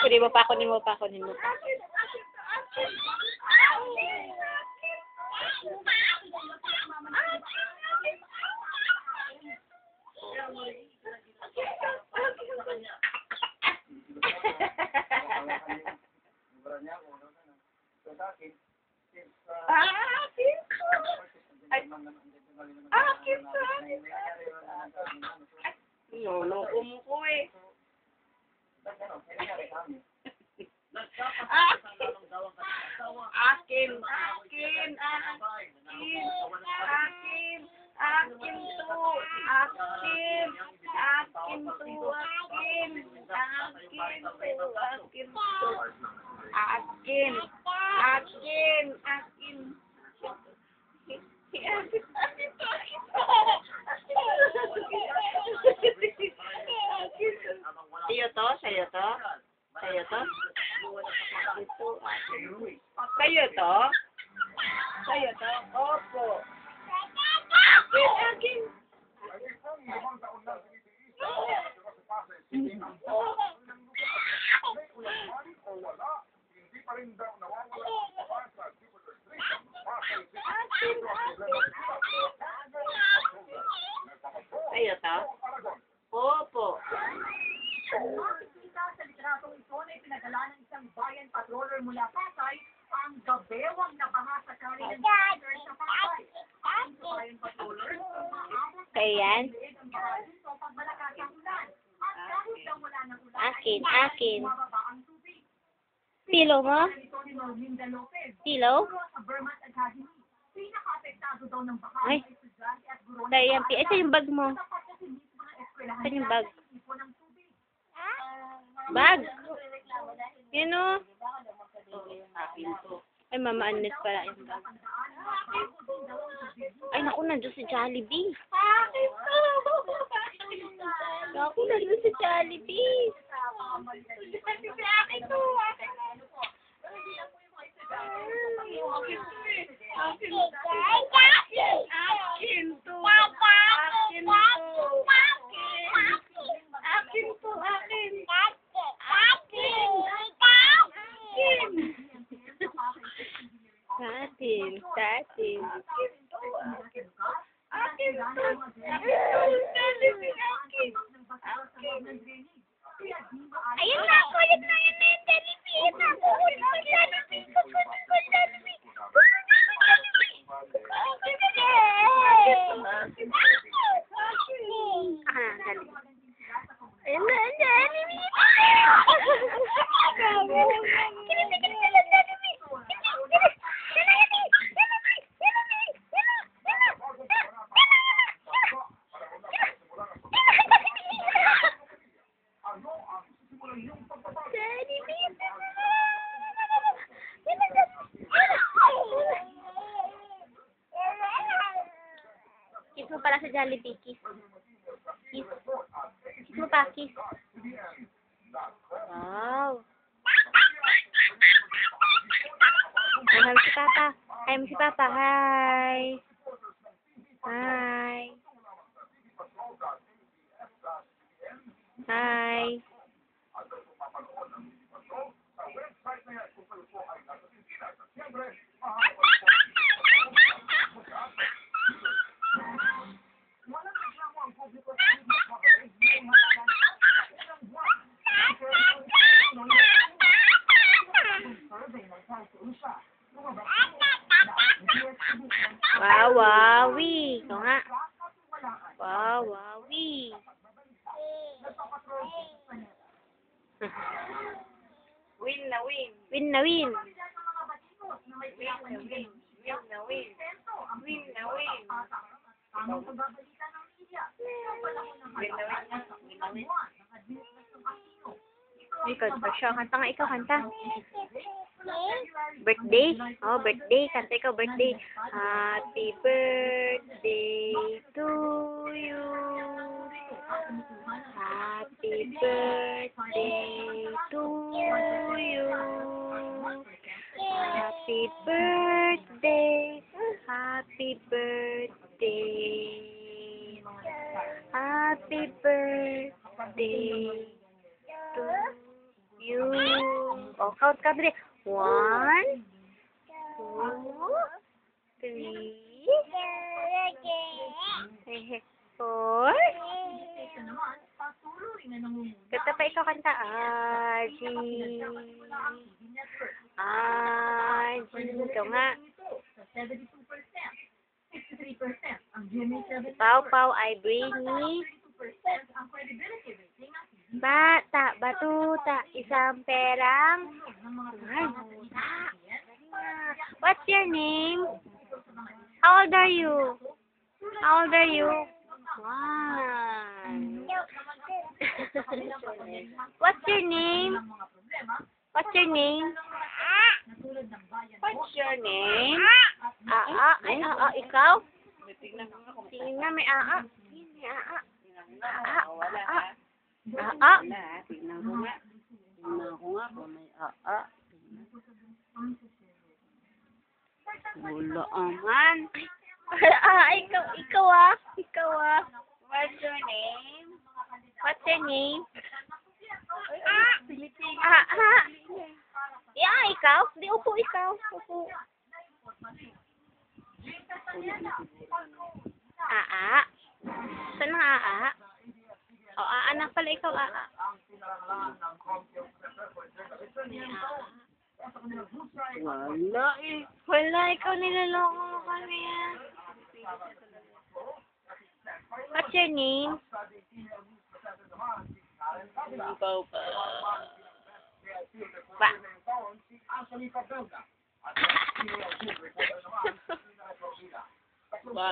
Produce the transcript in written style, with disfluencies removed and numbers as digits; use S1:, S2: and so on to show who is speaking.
S1: Kunin mo pa, kunin mo pa, kunin mo pa. Lolo ko eh. Akin to. Sa'yo to? Sa'yo to? Sa'yo to? Sa'yo to? Sa'yo to? Opo. Akin. Sa'yo to? Opo.
S2: Sa litratong ito na ipinadala ng isang bayan patroller mula Pasay ang gabewang na baha sa kari ng patroller sa Pasay. Ang bayan patroller, maabot na
S1: Ayan.
S2: ang baha dito pag malakas ang ulan. At kahit daw wala ng ulan,
S1: Akin.
S2: bumababa ang tubig.
S1: Pilo mo?
S2: Ito ni Norminda Lopez,
S1: Pilo?
S2: guro sa Vermont Academy. Pinaka-apektado daw ng baha
S1: Ay.
S2: ay estudyante at guro ng
S1: Ayan,
S2: bahay.
S1: ito yung bag mo.
S2: Tapat kasi mismo ng eskwelahan
S1: Saan yung
S2: nila
S1: bag?
S2: sa ipon ng tubig.
S1: Bag. Yun o. Ay, Mama Agnes pala yung bag. Ay, naku, nandun si Jollibee. Naku, nandun si Jollibee. Atin. Ayun na, kulit na yun na yung Jollibee. Kulit ko Jollibee. Ayun na, Jollibee. Kiss mo pala sa Jollibee, kiss. Kiss. Kiss mo pa, kiss. Wow. Hi mo si Papa. Hi mo si Papa. Hi. Hi. Hi. Wow, wowie. Ito nga. Wow, wowie.
S2: Win na win.
S1: Win na win.
S2: Win na win. Tamang pagbabalita ng media. Win na win.
S1: Ikaw, siya. Kanta nga ikaw, kanta. Birthday? Oh, birthday. Kanta ikaw, birthday. Happy birthday to you. Happy birthday to you. Happy birthday. Happy birthday. Happy birthday to you. Oh, count ka dali. 1, 2, 3, 4.
S2: Ito naman, patuloy na nangunguna.
S1: Kanta pa ikaw kanta. G. Ito nga.
S2: Sa 72%, 63% ang Jimmy 7.
S1: Pau Pau ay brainy.
S2: 32% ang credibility rating at
S1: Bata, batuta, isang perang.
S2: ng mga
S1: What's your name? How old are you? How old are you? 1. What's your name? What's your name? What's your name? Ay, ikaw? Tingin na, may May
S3: Tingnan ko nga kung may Wala aman.
S1: Ikaw ah. What's your name? What's your name? Yeah, ikaw? Di, upo ikaw. Upo. Saan ang O, anak pala ikaw,
S3: Wala eh.
S1: Wala, ikaw niloloko mo kami ah. What's your name?
S3: Ikaw pa.
S1: Ba.
S3: Ba.